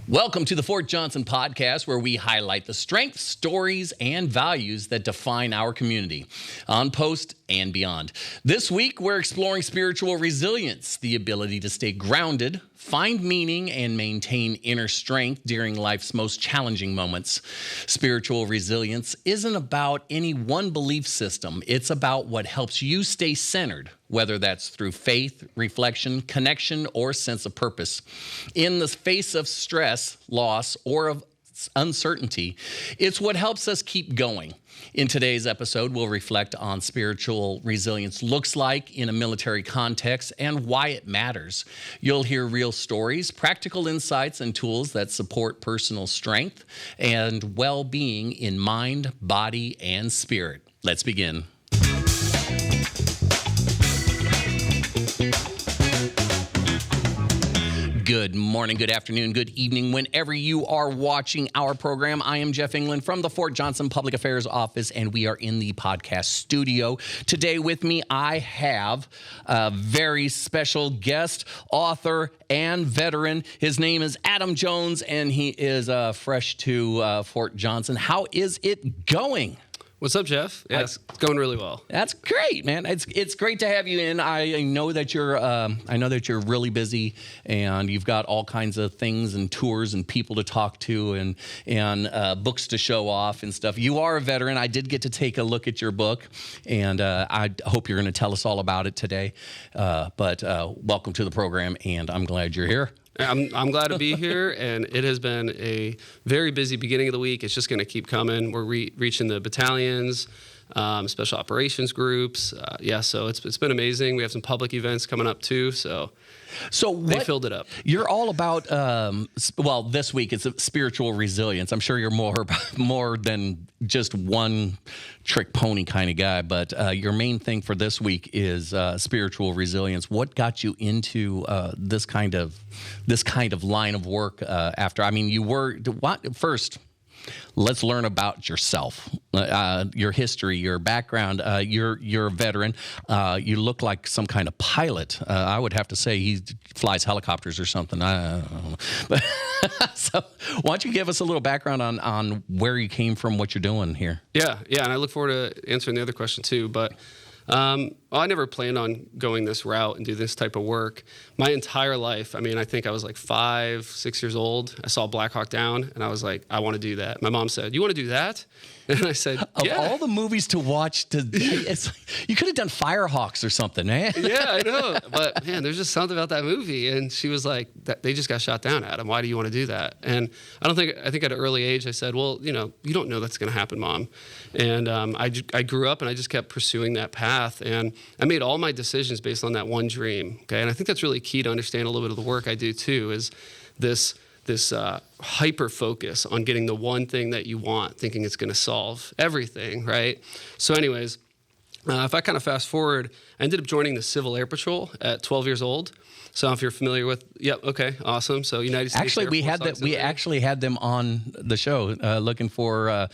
Welcome to the Fort Johnson podcast, where we highlight the strengths, stories, and values that define our community, on post and beyond. This week, we're exploring spiritual resilience, the ability to stay grounded, find meaning, and maintain inner strength during life's most challenging moments. Spiritual resilience isn't about any one belief system. It's about what helps you stay centered, whether that's through faith, reflection, connection, or sense of purpose. In the face of stress, loss, or of uncertainty, it's what helps us keep going. In today's episode, we'll reflect on spiritual resilience looks like in a military context and why it matters. You'll hear real stories, practical insights, and tools that support personal strength and well-being in mind, body, and spirit. Let's begin. Good morning, good afternoon, good evening, whenever you are watching our program. I am Jeff England from the Fort Johnson Public Affairs Office, and we are in the podcast studio. Today with me, I have a very special guest, author, and veteran. His name is Adam Jones, and he is fresh to Fort Johnson. How is it going? What's up, Jeff? Yeah, it's going really well. That's great, man. It's great to have you in. I know that you're really busy, and you've got all kinds of things and tours and people to talk to and books to show off and stuff. You are a veteran. I did get to take a look at your book, and I hope you're going to tell us all about it today. But welcome to the program, and I'm glad you're here. I'm glad to be here, and it has been a very busy beginning of the week. It's just going to keep coming. We're reaching the battalions, special operations groups. So it's been amazing. We have some public events coming up too, so they filled it up. You're all about, this week it's spiritual resilience. I'm sure you're more than just one trick pony kind of guy, but your main thing for this week is spiritual resilience. What got you into this kind of line of work after? I mean, first, let's learn about yourself, your history, your background. You're a veteran. You look like some kind of pilot. I would have to say he flies helicopters or something. I don't know. But so why don't you give us a little background on where you came from, what you're doing here? Yeah, and I look forward to answering the other question too. But I never planned on going this route and do this type of work. My entire life, I think I was like 5, 6 years old. I saw Black Hawk Down, and I was like, I want to do that. My mom said, "You want to do that?" And I said, "Yeah." Of all the movies to watch, you could have done Firehawks or something, man. Yeah, I know. But, man, there's just something about that movie. And she was like, "They just got shot down, Adam. Why do you want to do that?" And I think at an early age I said, "Well, you don't know that's going to happen, Mom." And I grew up, and I just kept pursuing that path. And I made all my decisions based on that one dream. Okay, and I think that's really key to understand a little bit of the work I do too. Is this hyper focus on getting the one thing that you want, thinking it's going to solve everything, right? So, anyways, if I kind of fast forward, I ended up joining the Civil Air Patrol at 12 years old. So if you're familiar with, okay, awesome. So United States Actually, we actually had them on the show looking for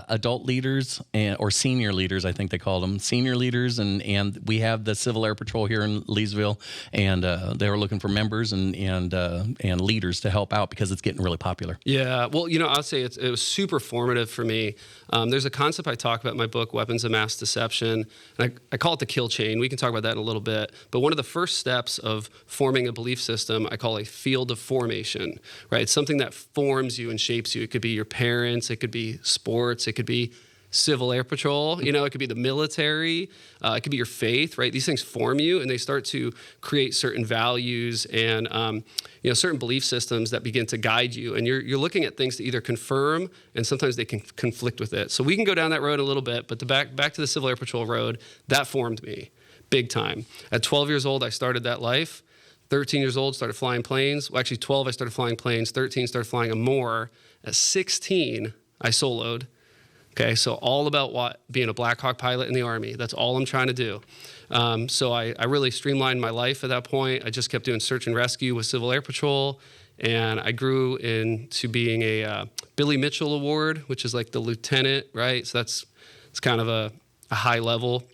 adult leaders or senior leaders, I think they called them senior leaders, and we have the Civil Air Patrol here in Leesville, and they were looking for members and leaders to help out because it's getting really popular. Yeah, well, I'll say it was super formative for me. There's a concept I talk about in my book, Weapons of Mass Deception, and I call it the kill chain. We can talk about that in a little bit, but one of the first steps of forming a belief system I call a field of formation, right? It's something that forms you and shapes you. It could be your parents, it could be sports, it could be Civil Air Patrol, it could be the military, it could be your faith, right? These things form you, and they start to create certain values and certain belief systems that begin to guide you. And you're looking at things to either confirm, and sometimes they can conflict with it. So we can go down that road a little bit, but back to the Civil Air Patrol road, that formed me big time. At 12 years old, I started that life. 13 years old, started flying planes. Well, actually 12, I started flying planes. 13, started flying a more. At 16, I soloed. Okay, so all about being a Black Hawk pilot in the Army. That's all I'm trying to do. So I really streamlined my life at that point. I just kept doing search and rescue with Civil Air Patrol, and I grew into being a Billy Mitchell Award, which is like the lieutenant, right? So it's kind of a high level.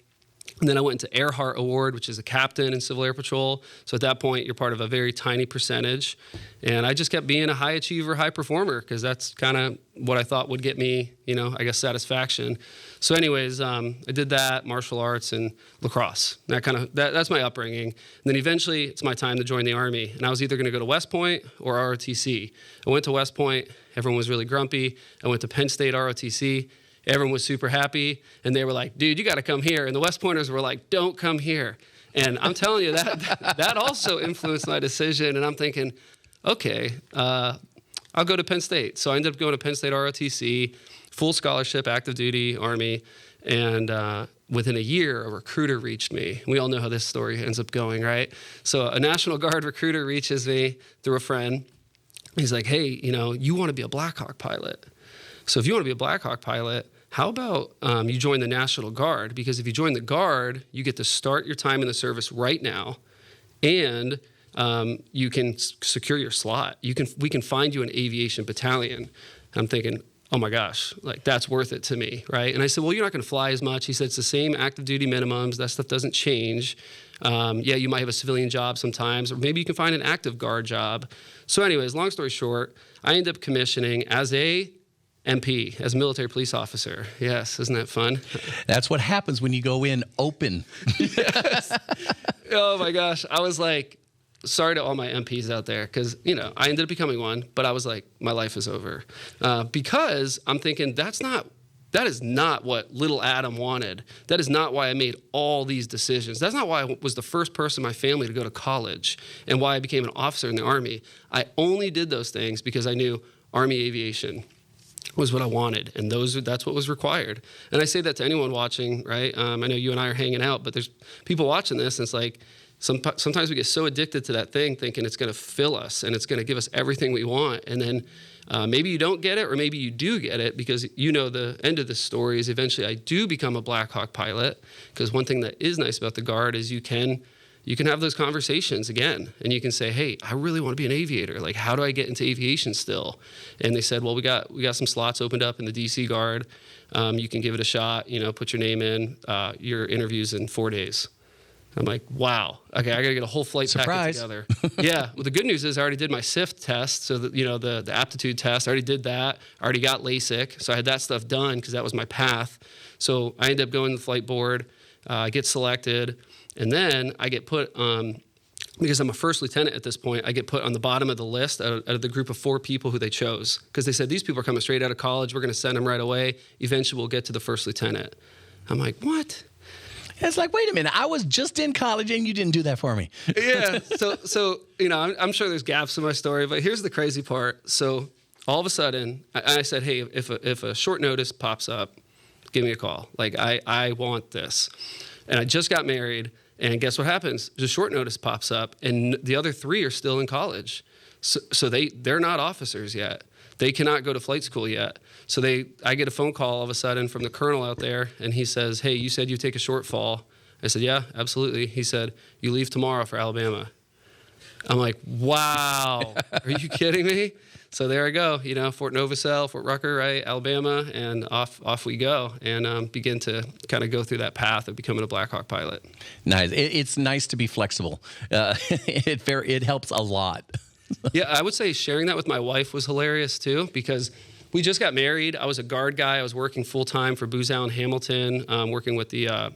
And then I went into Earhart Award, which is a captain in Civil Air Patrol. So at that point, you're part of a very tiny percentage. And I just kept being a high achiever, high performer, because that's kind of what I thought would get me, I guess, satisfaction. So anyways, I did that, martial arts and lacrosse. That's my upbringing. And then eventually, it's my time to join the Army. And I was either going to go to West Point or ROTC. I went to West Point. Everyone was really grumpy. I went to Penn State ROTC. Everyone was super happy, and they were like, dude, you got to come here. And the West Pointers were like, don't come here. And I'm telling you, that also influenced my decision. And I'm thinking, okay, I'll go to Penn State. So I ended up going to Penn State ROTC, full scholarship, active duty, Army. And within a year, a recruiter reached me. We all know how this story ends up going, right? So a National Guard recruiter reaches me through a friend. He's like, hey, you want to be a Black Hawk pilot. So if you want to be a Black Hawk pilot, how about you join the National Guard? Because if you join the Guard, you get to start your time in the service right now, and you can secure your slot. We can find you an aviation battalion. I'm thinking, oh my gosh, like that's worth it to me, right? And I said, well, you're not going to fly as much. He said, it's the same active duty minimums. That stuff doesn't change. Yeah, you might have a civilian job sometimes, or maybe you can find an active Guard job. So anyways, long story short, I ended up commissioning as a MP, as a military police officer. Yes, isn't that fun? That's what happens when you go in open. Yes. Oh my gosh. I was like, sorry to all my MPs out there, because, I ended up becoming one, but I was like, my life is over. Because I'm thinking, that is not what little Adam wanted. That is not why I made all these decisions. That's not why I was the first person in my family to go to college and why I became an officer in the Army. I only did those things because I knew Army aviation was what I wanted, and that's what was required. And I say that to anyone watching, right? I know you and I are hanging out, but there's people watching this, and it's like sometimes we get so addicted to that thing thinking it's going to fill us and it's going to give us everything we want, and then maybe you don't get it, or maybe you do get it, because the end of the story is eventually I do become a Black Hawk pilot, because one thing that is nice about the Guard is you can have those conversations again, and you can say, hey, I really want to be an aviator. Like, how do I get into aviation still? And they said, well, we got some slots opened up in the DC Guard. You can give it a shot, put your name in, your interview's in 4 days. I'm like, wow, okay, I got to get a whole flight packet together. Yeah, well, the good news is I already did my SIFT test, so that, the aptitude test, I already did that. I already got LASIK, so I had that stuff done because that was my path. So I ended up going to the flight board, I get selected, and then I get put, because I'm a first lieutenant at this point, I get put on the bottom of the list out of the group of 4 people who they chose. Because they said, these people are coming straight out of college. We're going to send them right away. Eventually, we'll get to the first lieutenant. I'm like, what? It's like, wait a minute. I was just in college, and you didn't do that for me. Yeah. So I'm sure there's gaps in my story, but here's the crazy part. So all of a sudden, I said, hey, if a short notice pops up, give me a call. Like, I want this. And I just got married. And guess what happens? The short notice pops up, and the other 3 are still in college. So they're not officers yet. They cannot go to flight school yet. So I get a phone call all of a sudden from the colonel out there, and he says, hey, you said you take a shortfall. I said, yeah, absolutely. He said, you leave tomorrow for Alabama. I'm like, wow, are you kidding me? So there I go, Fort Novosel, Fort Rucker, right, Alabama, and off we go, and begin to kind of go through that path of becoming a Black Hawk pilot. Nice. It's nice to be flexible. It helps a lot. Yeah, I would say sharing that with my wife was hilarious too, because we just got married. I was a Guard guy. I was working full time for Booz Allen Hamilton, working with the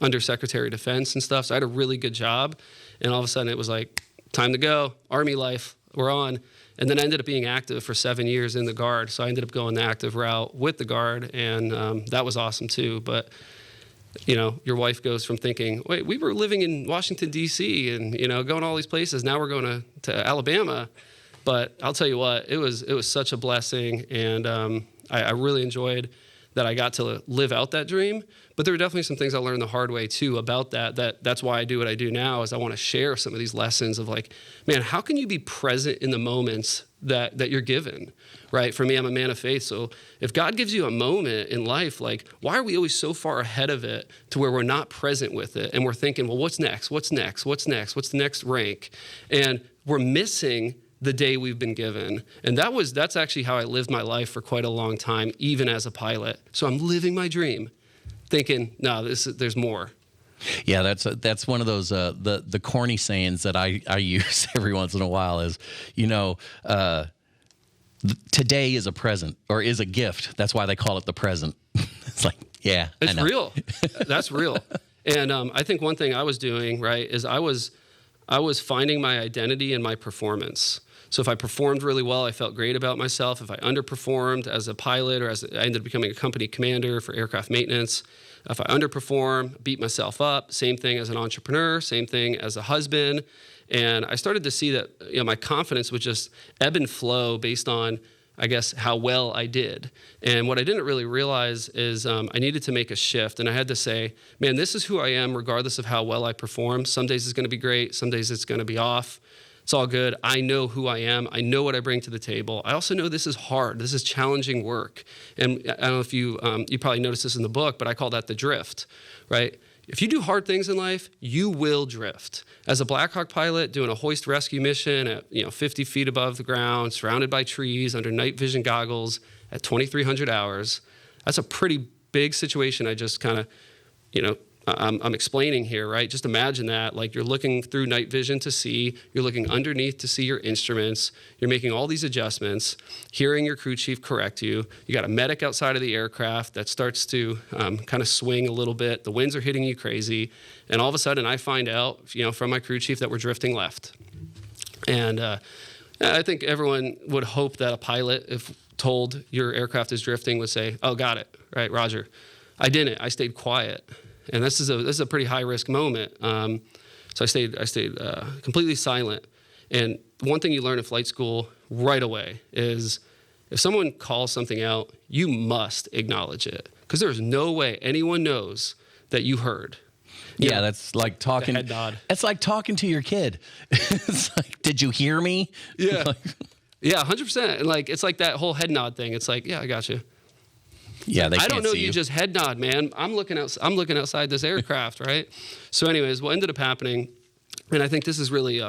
Undersecretary of Defense and stuff. So I had a really good job, and all of a sudden it was like, time to go, Army life, we're on. And then I ended up being active for 7 years in the Guard. So I ended up going the active route with the Guard, and that was awesome too. But, your wife goes from thinking, wait, we were living in Washington, D.C. and, going all these places. Now we're going to Alabama. But I'll tell you what, it was such a blessing. And I really enjoyed that I got to live out that dream. But there were definitely some things I learned the hard way too about that's why I do what I do now, is I want to share some of these lessons of like, man, how can you be present in the moments that you're given, right? For me, I'm a man of faith. So if God gives you a moment in life, like, why are we always so far ahead of it to where we're not present with it? And we're thinking, well, what's next? What's next? What's next? What's the next rank? And we're missing the day we've been given. And that's actually how I lived my life for quite a long time, even as a pilot. So I'm living my dream, thinking, no, there's more. Yeah, that's one of those the corny sayings that I use every once in a while is, today is a present or is a gift. That's why they call it the present. It's like, yeah, it's real. That's real. And I think one thing I was doing, right, is I was finding my identity in my performance. So if I performed really well, I felt great about myself. If I underperformed as a pilot or I ended up becoming a company commander for aircraft maintenance, if I underperform, beat myself up. Same thing as an entrepreneur, same thing as a husband. And I started to see that my confidence would just ebb and flow based on, I guess, how well I did. And what I didn't really realize is I needed to make a shift. And I had to say, man, this is who I am regardless of how well I perform. Some days it's going to be great. Some days it's going to be off. It's all good. I know who I am. I know what I bring to the table. I also know this is hard. This is challenging work. And I don't know if you probably noticed this in the book, but I call that the drift, right? If you do hard things in life, you will drift. As a Black Hawk pilot doing a hoist rescue mission at 50 feet above the ground, surrounded by trees, under night vision goggles at 2,300 hours, that's a pretty big situation. I just kind of, I'm explaining here, right? Just imagine that, like you're looking through night vision to see, you're looking underneath to see your instruments, you're making all these adjustments, hearing your crew chief correct you, you got a medic outside of the aircraft that starts to kind of swing a little bit, the winds are hitting you crazy, and all of a sudden I find out, from my crew chief that we're drifting left. And I think everyone would hope that a pilot, if told your aircraft is drifting, would say, oh, got it, right, Roger. I didn't, I stayed quiet. And this is a pretty high risk moment. So I stayed completely silent. And one thing you learn in flight school right away is if someone calls something out, you must acknowledge it, because there's no way anyone knows that you heard. Yeah, that's like talking. The head nod. It's like talking to your kid. It's like, did you hear me? Yeah, yeah, 100%. And it's like that whole head nod thing. It's like, yeah, I got you. Yeah, they I can't don't know. see You just head nod, man. I'm looking outside this aircraft, right? So, anyways, what ended up happening, and I think this is really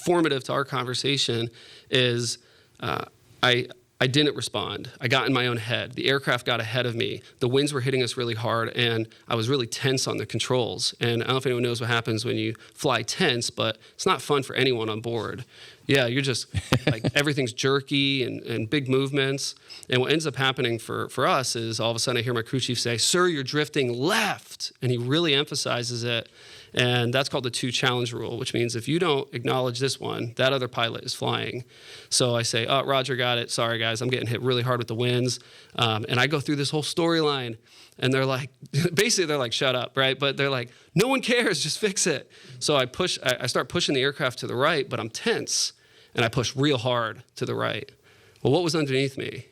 formative to our conversation, is I didn't respond. I got in my own head. The aircraft got ahead of me. The winds were hitting us really hard, and I was really tense on the controls. And I don't know if anyone knows what happens when you fly tense, but it's not fun for anyone on board. Yeah, you're just like everything's jerky and big movements. And what ends up happening for us is all of a sudden I hear my crew chief say, "Sir, you're drifting left." And he really emphasizes it. And that's called the 2 challenge rule, which means if you don't acknowledge this one, that other pilot is flying. So I say, "Oh, Roger, got it. Sorry, guys, I'm getting hit really hard with the winds." And I go through this whole storyline. And they're like, basically they're like, "Shut up," right? But they're like, "No one cares, just fix it." So I start pushing the aircraft to the right, but I'm tense. And I push real hard to the right. Well, what was underneath me?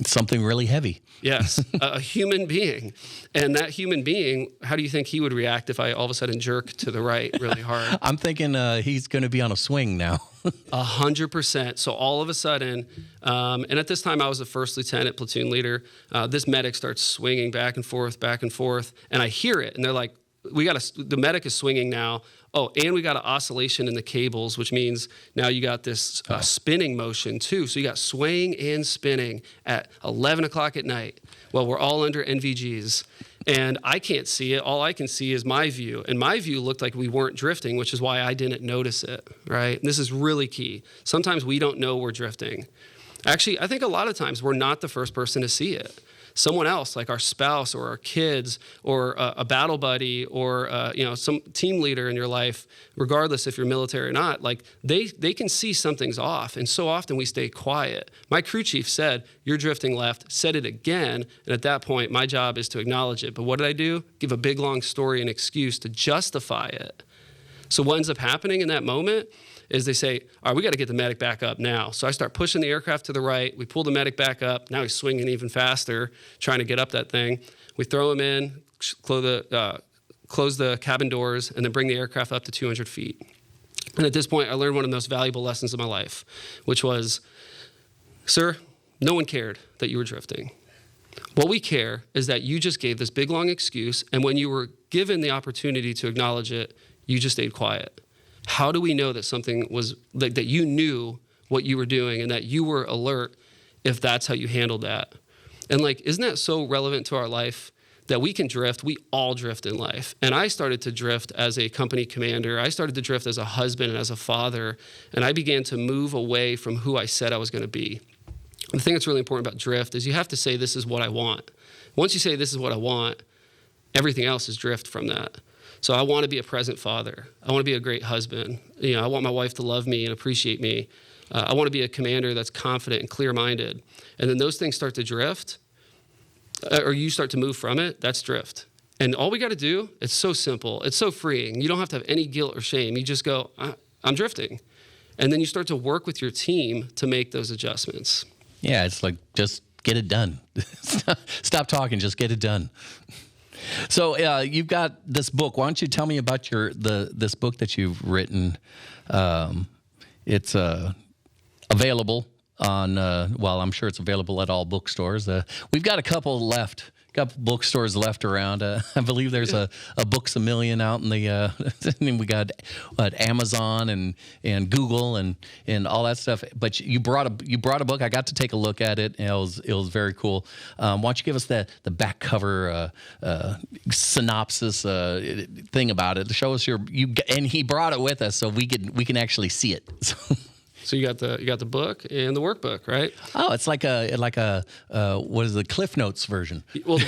Something really heavy. Yes, a human being. And that human being, how do you think he would react if I all of a sudden jerk to the right really hard? I'm thinking he's going to be on a swing now. 100%. So all of a sudden, and at this time I was a first lieutenant, platoon leader, this medic starts swinging back and forth, and I hear it, and they're like, the medic is swinging now. Oh, and we got an oscillation in the cables, which means now you got this spinning motion too. So you got swaying and spinning at 11 o'clock at night. Well, we're all under NVGs, and I can't see it. All I can see is my view, and my view looked like we weren't drifting, which is why I didn't notice it, right? And this is really key. Sometimes we don't know we're drifting. Actually, I think a lot of times we're not the first person to see it. Someone else, like our spouse or our kids or a battle buddy or some team leader in your life, regardless if you're military or not, like they can see something's off. And so often we stay quiet. My crew chief said, "You're drifting left," said it again. And at that point, my job is to acknowledge it. But what did I do? Give a big, long story and excuse to justify it. So what ends up happening in that moment is they say, "All right, we got to get the medic back up now." So I start pushing the aircraft to the right. We pull the medic back up. Now he's swinging even faster, trying to get up that thing. We throw him in, close the cabin doors, and then bring the aircraft up to 200 feet. And at this point, I learned one of the most valuable lessons of my life, which was, "Sir, no one cared that you were drifting. What we care is that you just gave this big, long excuse, and when you were given the opportunity to acknowledge it, you just stayed quiet. How do we know that something was, like, that you knew what you were doing and that you were alert if that's how you handled that?" And isn't that so relevant to our life that we can drift. We all drift in life. And I started to drift as a company commander. I started to drift as a husband and as a father. And I began to move away from who I said I was going to be. The thing that's really important about drift is you have to say, this is what I want. Once you say, this is what I want, everything else is drift from that. So I want to be a present father. I want to be a great husband. I want my wife to love me and appreciate me. I want to be a commander that's confident and clear-minded. And then those things start to drift, or you start to move from it, that's drift. And all we got to do, it's so simple. It's so freeing. You don't have to have any guilt or shame. You just go, I'm drifting. And then you start to work with your team to make those adjustments. Yeah, it's like, just get it done. Stop talking, just get it done. So you've got this book. Why don't you tell me about this book that you've written? It's available on, I'm sure it's available at all bookstores. We've got a couple bookstores left around. I believe there's a Books A Million out in the, and we got Amazon and Google and all that stuff. But you brought a book. I got to take a look at it, and it was very cool. Why don't you give us the back cover synopsis thing about it? Show us and he brought it with us so we can actually see it. So you got the book and the workbook, right? Oh, it's like a what is the Cliff Notes version? Well, the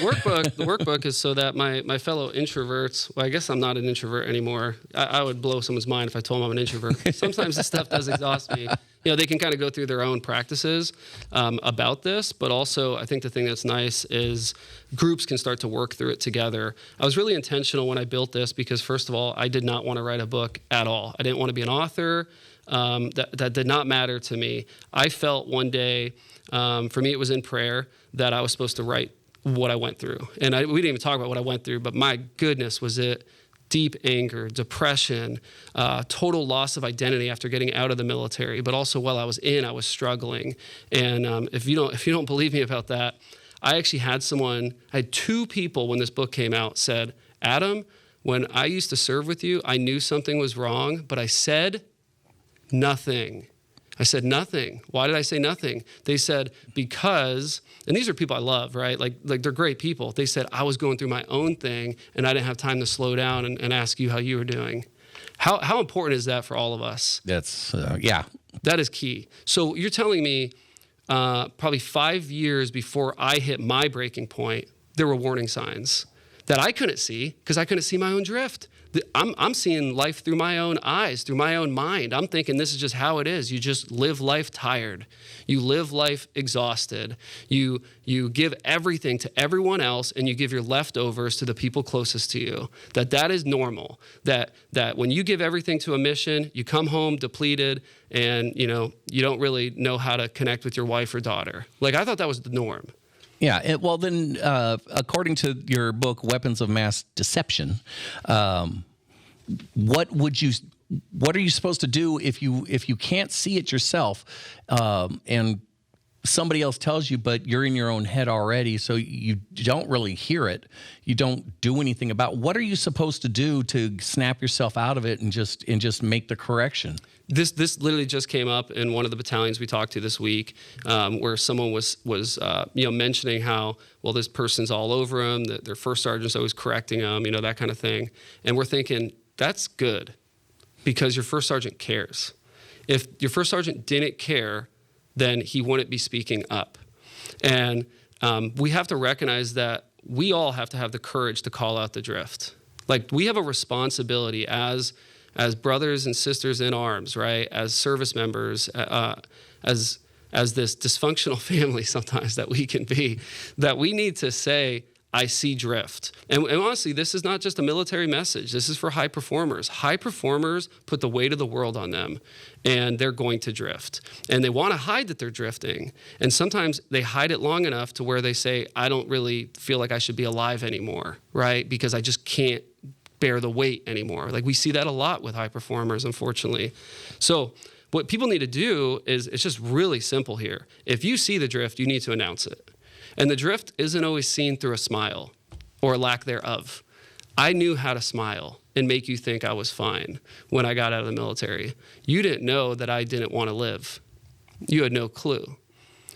workbook is so that my fellow introverts. Well, I guess I'm not an introvert anymore. I would blow someone's mind if I told them I'm an introvert. Sometimes this stuff does exhaust me. They can kind of go through their own practices about this, but also I think the thing that's nice is groups can start to work through it together. I was really intentional when I built this because, first of all, I did not want to write a book at all. I didn't want to be an author. That did not matter to me. I felt one day, for me it was in prayer, that I was supposed to write what I went through. And we didn't even talk about what I went through, but my goodness, was it deep anger, depression, total loss of identity after getting out of the military, but also while I was in, I was struggling. And if you don't believe me about that, I actually had two people when this book came out said, Adam, when I used to serve with you, I knew something was wrong, but I said nothing. I said nothing. Why did I say nothing? They said, because, and these are people I love, right? Like they're great people. They said, I was going through my own thing and I didn't have time to slow down and ask you how you were doing. How important is that for all of us? That's, yeah. That is key. So you're telling me probably 5 years before I hit my breaking point, there were warning signs that I couldn't see because I couldn't see my own drift. I'm seeing life through my own eyes, through my own mind. I'm thinking this is just how it is. You just live life tired. You live life exhausted. You give everything to everyone else, and you give your leftovers to the people closest to you. That is normal. That when you give everything to a mission, you come home depleted, and you don't really know how to connect with your wife or daughter. Like, I thought that was the norm. Yeah, then, according to your book, Weapons of Mass Deception, what are you supposed to do if you can't see it yourself, and somebody else tells you, but you're in your own head already, so you don't really hear it, you don't do anything about it. What are you supposed to do to snap yourself out of it and just make the correction? This literally just came up in one of the battalions we talked to this week, where someone was mentioning how, well, this person's all over them, that their first sergeant's always correcting them, that kind of thing. And we're thinking, that's good, because your first sergeant cares. If your first sergeant didn't care, then he wouldn't be speaking up. And we have to recognize that we all have to have the courage to call out the drift. Like, we have a responsibility as brothers and sisters in arms, right? As service members, as this dysfunctional family sometimes that we can be, that we need to say, I see drift. And honestly, this is not just a military message. This is for high performers. High performers put the weight of the world on them, and they're going to drift. And they want to hide that they're drifting. And sometimes they hide it long enough to where they say, I don't really feel like I should be alive anymore, right? Because I just can't bear the weight anymore. Like, we see that a lot with high performers, unfortunately. So what people need to do is, it's just really simple here. If you see the drift, you need to announce it. And the drift isn't always seen through a smile or lack thereof. I knew how to smile and make you think I was fine when I got out of the military. You didn't know that I didn't want to live. You had no clue.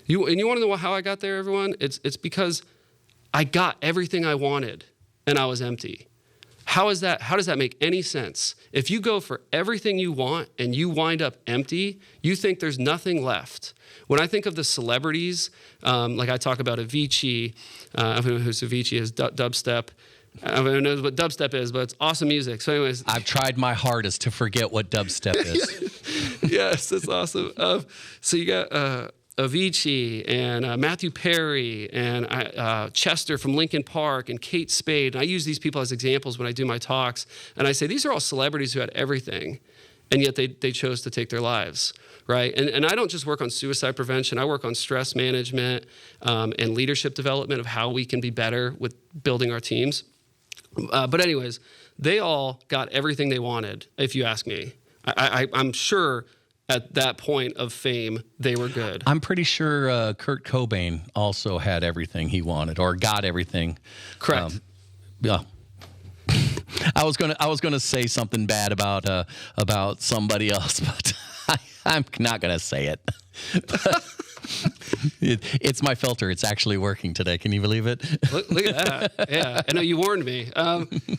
You want to know how I got there, everyone? It's because I got everything I wanted and I was empty. How does that make any sense? If you go for everything you want and you wind up empty, you think there's nothing left. When I think of the celebrities, like I talk about Avicii, I don't know who Avicii is, dubstep. I don't know what dubstep is, but it's awesome music. So anyways. I've tried my hardest to forget what dubstep is. Yes, that's awesome. So you got Avicii and Matthew Perry and Chester from Linkin Park and Kate Spade. And I use these people as examples when I do my talks. And I say, these are all celebrities who had everything, and yet they chose to take their lives, right? And I don't just work on suicide prevention. I work on stress management and leadership development of how we can be better with building our teams. But anyways, they all got everything they wanted, if you ask me. I'm sure at that point of fame, they were good. I'm pretty sure Kurt Cobain also had everything he wanted, or got everything. Correct. Yeah. I was gonna say something bad about somebody else, but I'm not gonna say it. It's my filter. It's actually working today. Can you believe it? Look at that. Yeah, I know you warned me.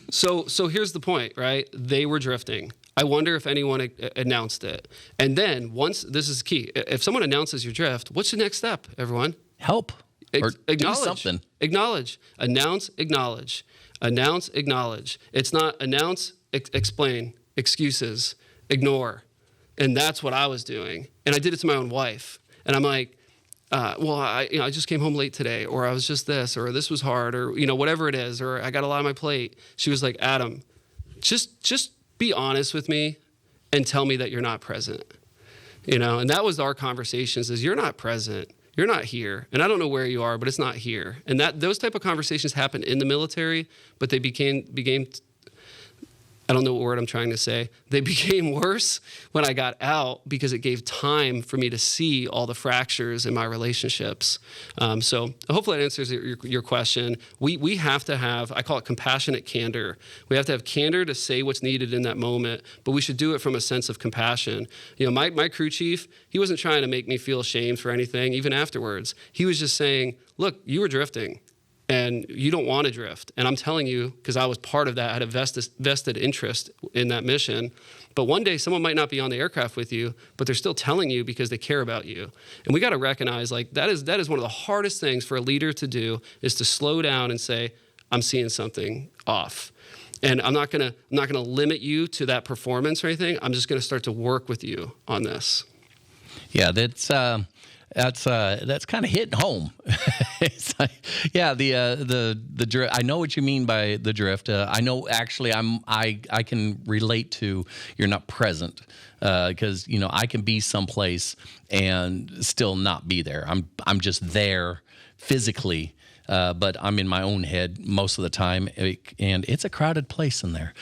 So here's the point, right? They were drifting. I wonder if anyone announced it. And then once, this is key, if someone announces your drift, what's the next step, everyone? Help. Or Acknowledge. do something. Acknowledge. Announce, acknowledge. Announce, acknowledge. It's not announce, explain, excuses, ignore. And that's what I was doing. And I did it to my own wife. And I'm like, I just came home late today, or I was just this, or this was hard, or whatever it is, or I got a lot on my plate. She was like, Adam, just be honest with me and tell me that you're not present. And that was our conversations: is you're not present, you're not here, and I don't know where you are, but it's not here. And those type of conversations happened in the military, but they became I don't know what word I'm trying to say. They became worse when I got out because it gave time for me to see all the fractures in my relationships. So hopefully that answers your question. We have to have, I call it compassionate candor. We have to have candor to say what's needed in that moment, but we should do it from a sense of compassion. My crew chief, he wasn't trying to make me feel ashamed for anything, even afterwards. He was just saying, look, you were drifting. And you don't want to drift. And I'm telling you, because I was part of that, I had a vested interest in that mission. But one day someone might not be on the aircraft with you, but they're still telling you because they care about you. And we got to recognize, that is one of the hardest things for a leader to do, is to slow down and say, I'm seeing something off. And I'm not gonna limit you to that performance or anything. I'm just gonna start to work with you on this. Yeah, that's kind of hitting home. It's like, yeah, the drift. I know what you mean by the drift. I know, actually, I can relate to you're not present, because I can be someplace and still not be there. I'm just there physically. But I'm in my own head most of the time, and it's a crowded place in there.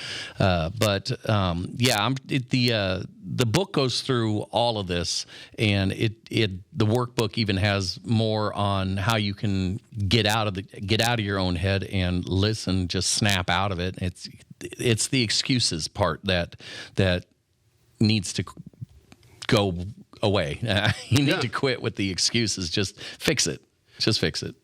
The book goes through all of this, and the workbook even has more on how you can get out of your own head and listen, just snap out of it. It's the excuses part that needs to go away. You need to quit with the excuses. Just fix it. Just fix it.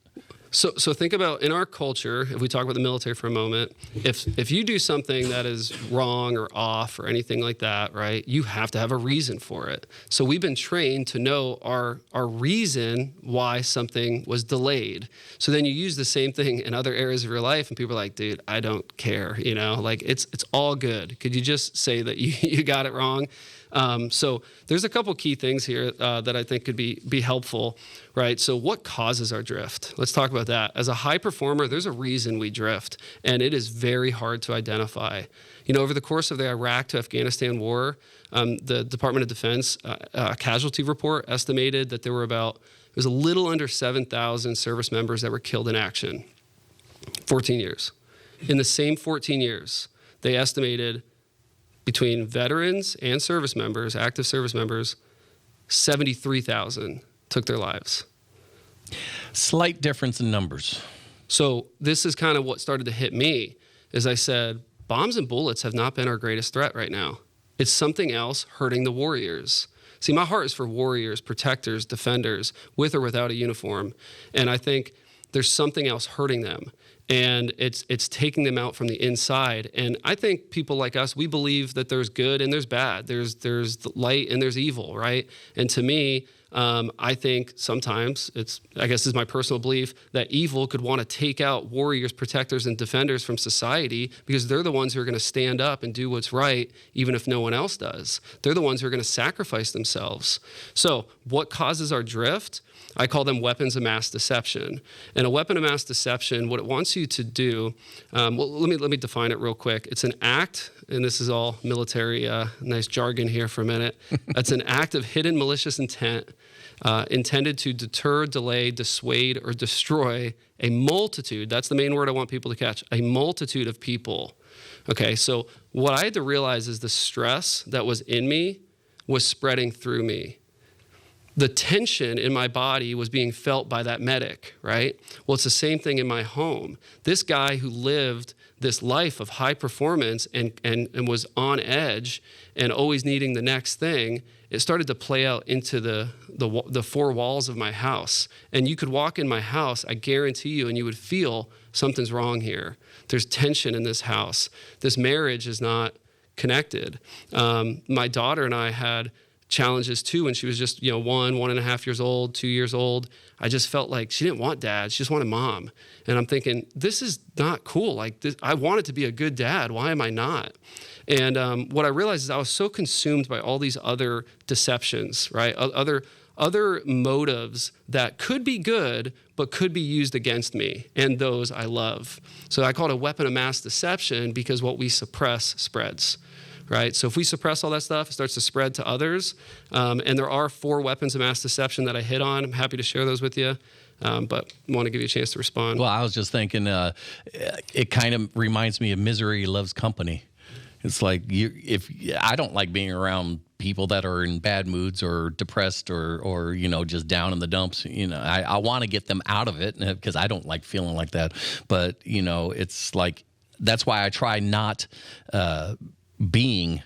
So think about, in our culture, if we talk about the military for a moment, if you do something that is wrong or off or anything like that, right, you have to have a reason for it. So we've been trained to know our reason why something was delayed. So then you use the same thing in other areas of your life, and people are like, dude, I don't care, it's all good. Could you just say that you got it wrong? So there's a couple key things here that I think could be helpful, right? So what causes our drift? Let's talk about that. As a high performer, there's a reason we drift, and it is very hard to identify. Over the course of the Iraq to Afghanistan war, the Department of Defense casualty report estimated that there was a little under 7,000 service members that were killed in action. 14 years. In the same 14 years, they estimated, between veterans and service members, active service members, 73,000 took their lives. Slight difference in numbers. So this is kind of what started to hit me, as I said, bombs and bullets have not been our greatest threat right now. It's something else hurting the warriors. See, my heart is for warriors, protectors, defenders, with or without a uniform. And I think there's something else hurting them. And it's taking them out from the inside. And I think people like us, we believe that there's good and there's bad. There's light and there's evil, right? And to me, I think sometimes I guess this is my personal belief, that evil could want to take out warriors, protectors, and defenders from society because they're the ones who are going to stand up and do what's right, even if no one else does. They're the ones who are going to sacrifice themselves. So what causes our drift? I call them weapons of mass deception. And a weapon of mass deception, what it wants you to do, well, let me define it real quick. It's an act, and this is all military, nice jargon here for a minute. It's an act of hidden malicious intent intended to deter, delay, dissuade, or destroy a multitude. That's the main word I want people to catch, a multitude of people. Okay, so what I had to realize is the stress that was in me was spreading through me. The tension in my body was being felt by that medic, right? Well, it's the same thing in my home. This guy who lived this life of high performance and was on edge and always needing the next thing, it started to play out into the four walls of my house. And you could walk in my house, I guarantee you, and you would feel something's wrong here. There's tension in this house. This marriage is not connected. My daughter and I had challenges too when she was just 1.5 years old, 2 years old. I just felt like she didn't want dad, she just wanted mom. And I'm thinking, this is not cool. Like this, I wanted to be a good dad, why am I not? And what I realized is I was so consumed by all these other deceptions, right? Other motives that could be good but could be used against me, and those I love. So I call it a weapon of mass deception because what we suppress spreads. Right? So if we suppress all that stuff, it starts to spread to others. And there are 4 weapons of mass deception that I hit on. I'm happy to share those with you, but I want to give you a chance to respond. Well, I was just thinking, it kind of reminds me of misery loves company. It's like I don't like being around people that are in bad moods or depressed or just down in the dumps. I want to get them out of it because I don't like feeling like that. But it's like that's why I try not being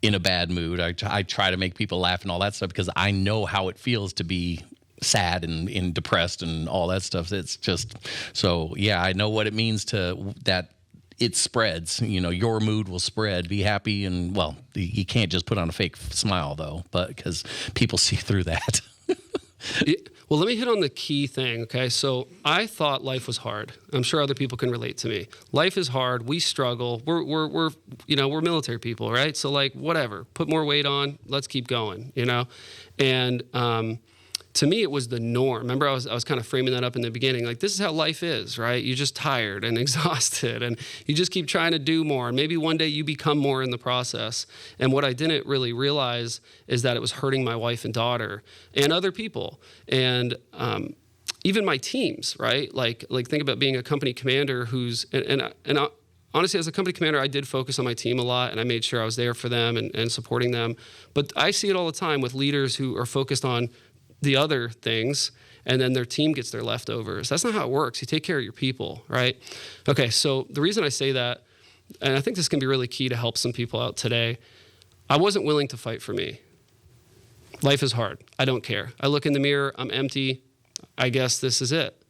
in a bad mood. I try to make people laugh and all that stuff because I know how it feels to be sad and depressed and all that stuff. It's just so, yeah, I know what it means to that. It spreads, your mood will spread. Be happy. And well, you can't just put on a fake smile though, but because people see through that. Well, let me hit on the key thing, okay? So I thought life was hard. I'm sure other people can relate to me. Life is hard. We struggle. We're military people, right? So like, whatever, put more weight on, let's keep going, And to me, it was the norm. Remember, I was kind of framing that up in the beginning. Like, this is how life is, right? You're just tired and exhausted, and you just keep trying to do more. And maybe one day you become more in the process. And what I didn't really realize is that it was hurting my wife and daughter and other people. And even my teams, right? Like think about being a company commander who's, honestly, as a company commander, I did focus on my team a lot, and I made sure I was there for them and supporting them. But I see it all the time with leaders who are focused on the other things, and then their team gets their leftovers. That's not how it works. You take care of your people, right? Okay, so the reason I say that, and I think this can be really key to help some people out today, I wasn't willing to fight for me. Life is hard. I don't care. I look in the mirror, I'm empty. I guess this is it,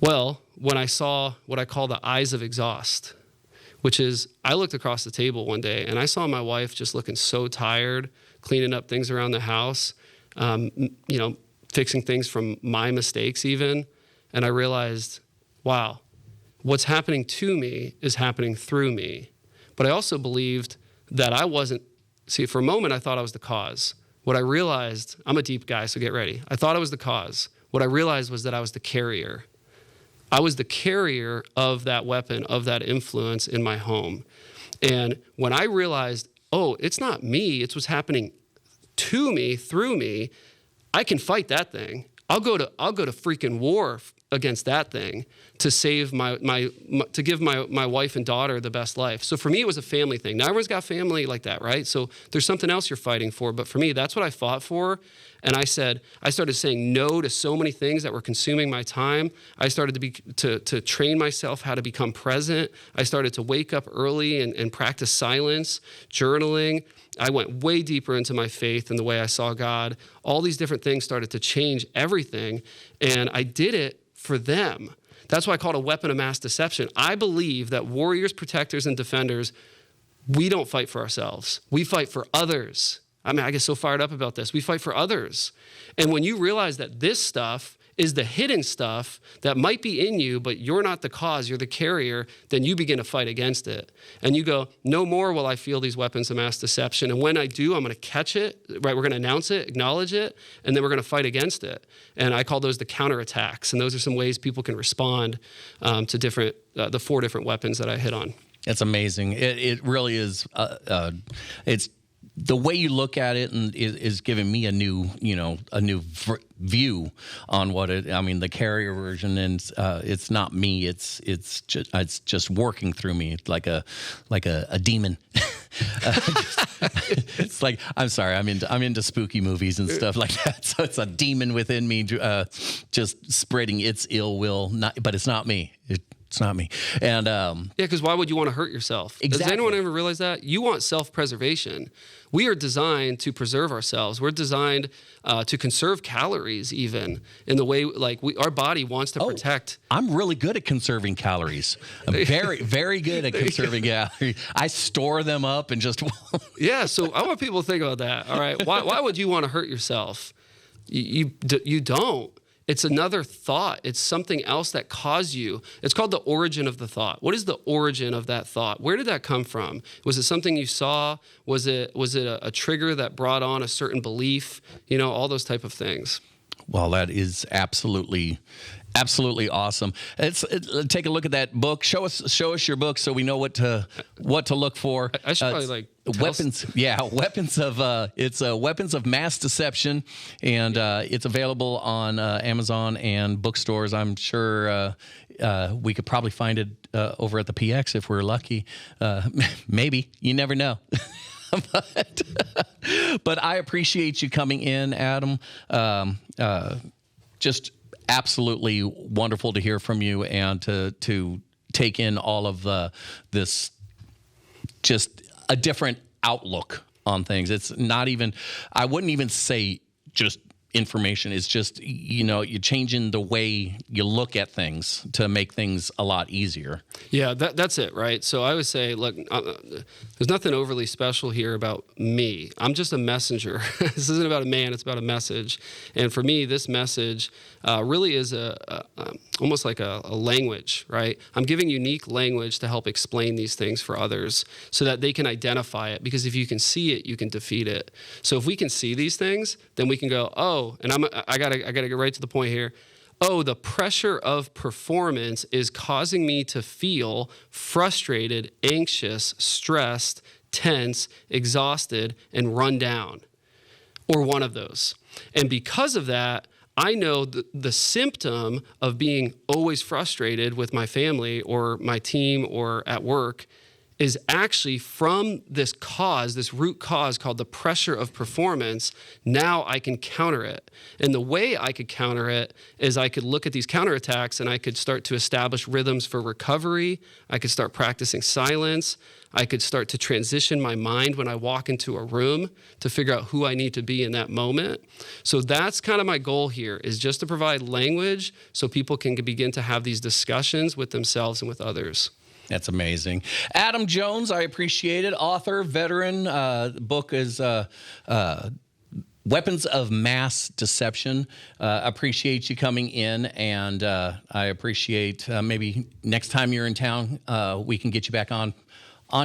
Well, when I saw what I call the eyes of exhaust, which is I looked across the table one day and I saw my wife just looking so tired, cleaning up things around the house, fixing things from my mistakes even. And I realized, wow, what's happening to me is happening through me. But I also believed that I wasn't, for a moment, I thought I was the cause. What I realized, I'm a deep guy, so get ready. I thought I was the cause. What I realized was that I was the carrier. I was the carrier of that weapon, of that influence in my home. And when I realized, oh, it's not me, it's what's happening to me, through me, I can fight that thing. I'll go to freaking war against that thing to save to give my wife and daughter the best life. So for me, it was a family thing. Now everyone's got family like that, right? So there's something else you're fighting for. But for me, that's what I fought for. And I started saying no to so many things that were consuming my time. I started to train myself how to become present. I started to wake up early and practice silence, journaling. I went way deeper into my faith and the way I saw God. All these different things started to change everything. And I did it for them. That's why I call it a weapon of mass deception. I believe that warriors, protectors, and defenders, we don't fight for ourselves. We fight for others. I mean, I get so fired up about this. We fight for others. And when you realize that this stuff is the hidden stuff that might be in you, but you're not the cause, you're the carrier, then you begin to fight against it. And you go, no more will I feel these weapons of mass deception. And when I do, I'm going to catch it, right? We're going to announce it, acknowledge it, and then we're going to fight against it. And I call those the counterattacks. And those are some ways people can respond to different, the 4 different weapons that I hit on. It's amazing. It really is. It's the way you look at it and is giving me a new view on what it. I mean, the carrier version, and it's not me. It's just working through me like a demon. It's like, I'm sorry, I'm into spooky movies and stuff like that. So it's a demon within me, just spreading its ill will. But it's not me. It's not me. And because why would you want to hurt yourself? Exactly. Does anyone ever realize that? You want self-preservation. We are designed to preserve ourselves. We're designed to conserve calories, even in the way our body wants to protect. I'm really good at conserving calories. I'm very, very good at conserving calories. I store them up and just. Yeah. So I want people to think about that. All right. Why would you want to hurt yourself? You don't. It's another thought. It's something else that caused you. It's called the origin of the thought. What is the origin of that thought? Where did that come from? Was it something you saw? Was it a trigger that brought on a certain belief? All those type of things. Well, that is absolutely awesome. Take a look at that book. Show us your book so we know what to look for. I should probably weapons. Yeah, weapons of it's weapons of mass deception, and it's available on Amazon and bookstores. I'm sure we could probably find it over at the PX if we're lucky. Maybe, you never know. But I appreciate you coming in, Adam. Just absolutely wonderful to hear from you and to take in all of this, just a different outlook on things. It's not even, I wouldn't even say just information. It's just, you're changing the way you look at things to make things a lot easier. Yeah, that's it, right? So I would say, look, there's nothing overly special here about me. I'm just a messenger. This isn't about a man, it's about a message. And for me, this message really is almost like a language, right? I'm giving unique language to help explain these things for others so that they can identify it. Because if you can see it, you can defeat it. So if we can see these things, then we can go, and I gotta get right to the point here. The pressure of performance is causing me to feel frustrated, anxious, stressed, tense, exhausted, and run down, or one of those. And because of that, I know the symptom of being always frustrated with my family or my team or at work is actually from this root cause called the pressure of performance. Now I can counter it. And the way I could counter it is I could look at these counterattacks and I could start to establish rhythms for recovery. I could start practicing silence. I could start to transition my mind when I walk into a room to figure out who I need to be in that moment. So that's kind of my goal here, is just to provide language so people can begin to have these discussions with themselves and with others. That's amazing. Adam Jones, I appreciate it. Author, veteran. The book is Weapons of Mass Deception. Appreciate you coming in, and I appreciate maybe next time you're in town, we can get you back on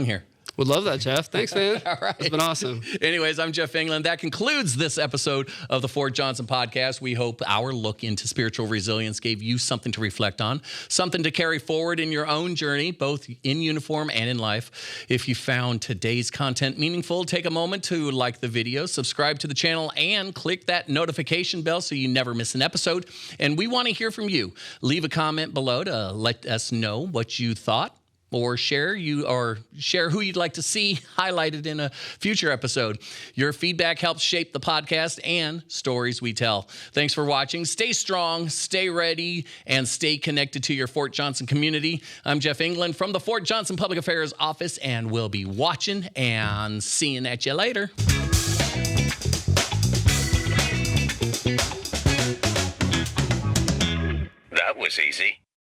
here. Would love that, Jeff. Thanks, man. All right. It's been awesome. Anyways, I'm Jeff England. That concludes this episode of the Fort Johnson Podcast. We hope our look into spiritual resilience gave you something to reflect on, something to carry forward in your own journey, both in uniform and in life. If you found today's content meaningful, take a moment to like the video, subscribe to the channel, and click that notification bell so you never miss an episode. And we want to hear from you. Leave a comment below to let us know what you thought, or share who you'd like to see highlighted in a future episode. Your feedback helps shape the podcast and stories we tell. Thanks for watching. Stay strong, stay ready, and stay connected to your Fort Johnson community. I'm Jeff England from the Fort Johnson Public Affairs Office, and we'll be watching and seeing at you later. That was this easy.